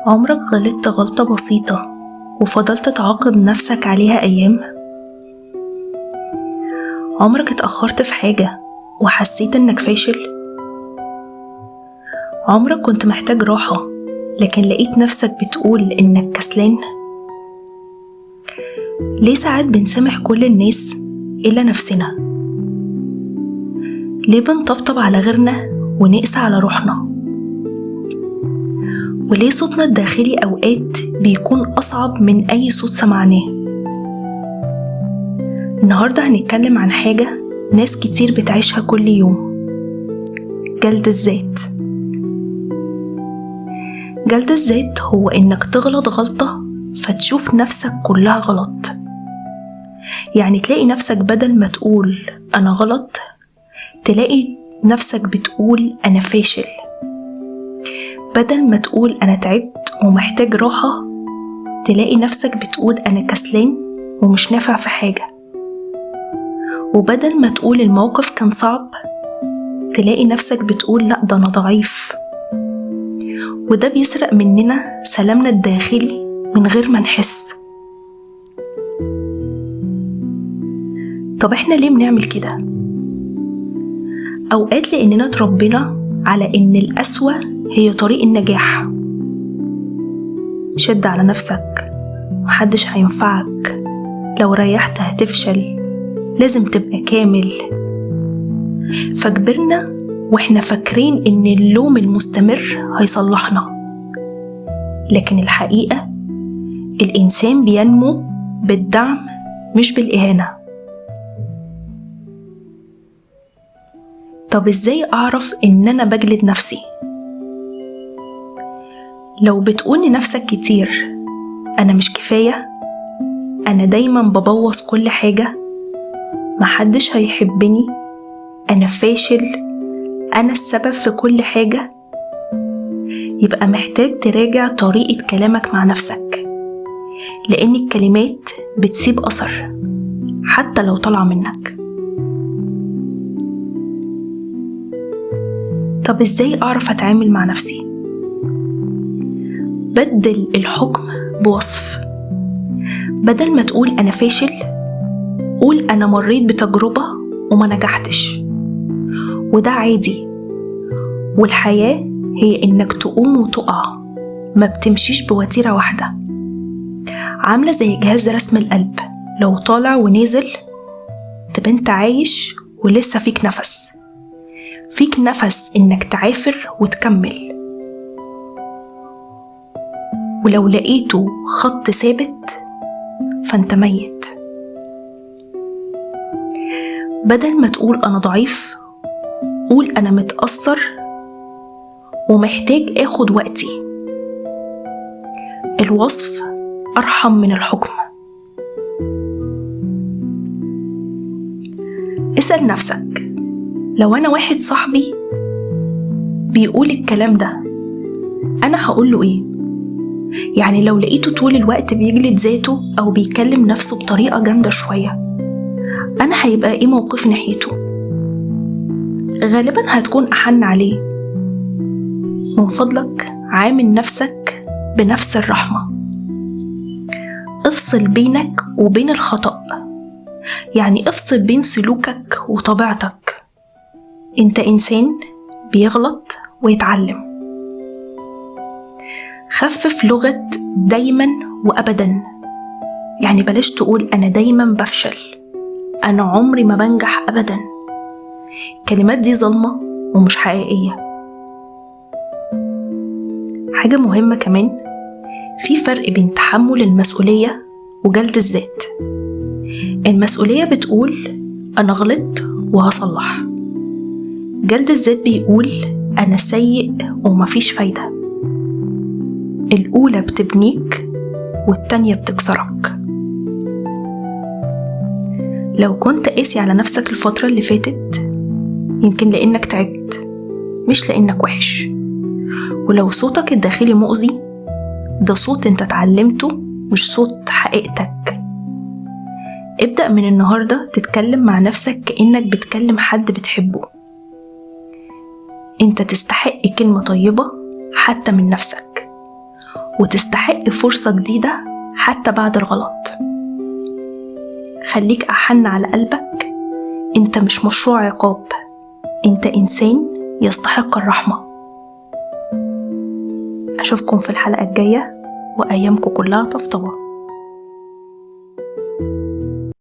عمرك غلطت غلطة بسيطة وفضلت تعاقب نفسك عليها أيام؟ عمرك اتأخرت في حاجة وحسيت إنك فاشل؟ عمرك كنت محتاج راحة لكن لقيت نفسك بتقول إنك كسلان؟ ليه ساعات بنسامح كل الناس إلا نفسنا؟ ليه بنطبطب على غيرنا ونقسى على روحنا؟ وليه صوتنا الداخلي أوقات بيكون أصعب من أي صوت سمعناه؟ النهاردة هنتكلم عن حاجة ناس كتير بتعيشها كل يوم: جلد الذات. جلد الذات هو إنك تغلط غلطة فتشوف نفسك كلها غلط. يعني تلاقي نفسك بدل ما تقول أنا غلط تلاقي نفسك بتقول أنا فاشل. بدل ما تقول أنا تعبت ومحتاج راحة تلاقي نفسك بتقول أنا كسلان ومش نافع في حاجة. وبدل ما تقول الموقف كان صعب تلاقي نفسك بتقول لأ ده أنا ضعيف. وده بيسرق مننا سلامنا الداخلي من غير ما نحس. طب احنا ليه بنعمل كده؟ أوقات لأننا اتربينا على إن القسوة هي طريق النجاح. شد على نفسك، محدش هينفعك، لو ريحت هتفشل، لازم تبقى كامل. فكبرنا واحنا فاكرين إن اللوم المستمر هيصلحنا، لكن الحقيقة الإنسان بينمو بالدعم مش بالإهانة. طب إزاي أعرف إن أنا بجلد نفسي؟ لو بتقول لنفسك كتير أنا مش كفاية، أنا دايما ببوظ كل حاجة، محدش هيحبني، أنا فاشل، أنا السبب في كل حاجة، يبقى محتاج تراجع طريقة كلامك مع نفسك، لأن الكلمات بتسيب أثر حتى لو طلع منك. طب إزاي أعرف أتعامل مع نفسي؟ بدل الحكم بوصف. بدل ما تقول أنا فاشل قول أنا مريت بتجربة وما نجحتش، وده عادي. والحياة هي إنك تقوم وتقع، ما بتمشيش بوتيرة واحدة. عاملة زي جهاز رسم القلب، لو طالع ونازل تبقى انت عايش ولسه فيك نفس إنك تعافر وتكمل. ولو لقيته خط ثابت فانت ميت. بدل ما تقول أنا ضعيف قول أنا متأثر ومحتاج أخد وقتي. الوصف أرحم من الحكم. اسأل نفسك، لو أنا واحد صاحبي بيقول الكلام ده أنا هقوله إيه؟ يعني لو لقيته طول الوقت بيجلد ذاته أو بيكلم نفسه بطريقة جامدة شوية، أنا هيبقى إيه موقفي ناحيته؟ غالبا هتكون أحن عليه. من فضلك عامل نفسك بنفس الرحمة. افصل بينك وبين الخطأ، يعني افصل بين سلوكك وطبيعتك. انت إنسان بيغلط ويتعلم. خفف لغة دايما وأبدا، يعني بلاش تقول أنا دايما بفشل، أنا عمري ما بنجح أبدا. الكلمات دي ظلمة ومش حقيقية. حاجة مهمة كمان، في فرق بين تحمل المسؤولية وجلد الذات. المسؤولية بتقول أنا غلطت وهصلح. جلد الذات بيقول أنا سيء ومفيش فايدة. الأولى بتبنيك والتانية بتكسرك. لو كنت قاسي على نفسك الفترة اللي فاتت يمكن لأنك تعبت مش لأنك وحش. ولو صوتك الداخلي مؤذي ده صوت انت اتعلمته مش صوت حقيقتك. ابدأ من النهاردة تتكلم مع نفسك كأنك بتكلم حد بتحبه. انت تستحق كلمة طيبة حتى من نفسك، وتستحق فرصة جديدة حتى بعد الغلط. خليك أحن على قلبك، انت مش مشروع عقاب، انت إنسان يستحق الرحمة. أشوفكم في الحلقة الجاية وأيامكم كلها طبطبة.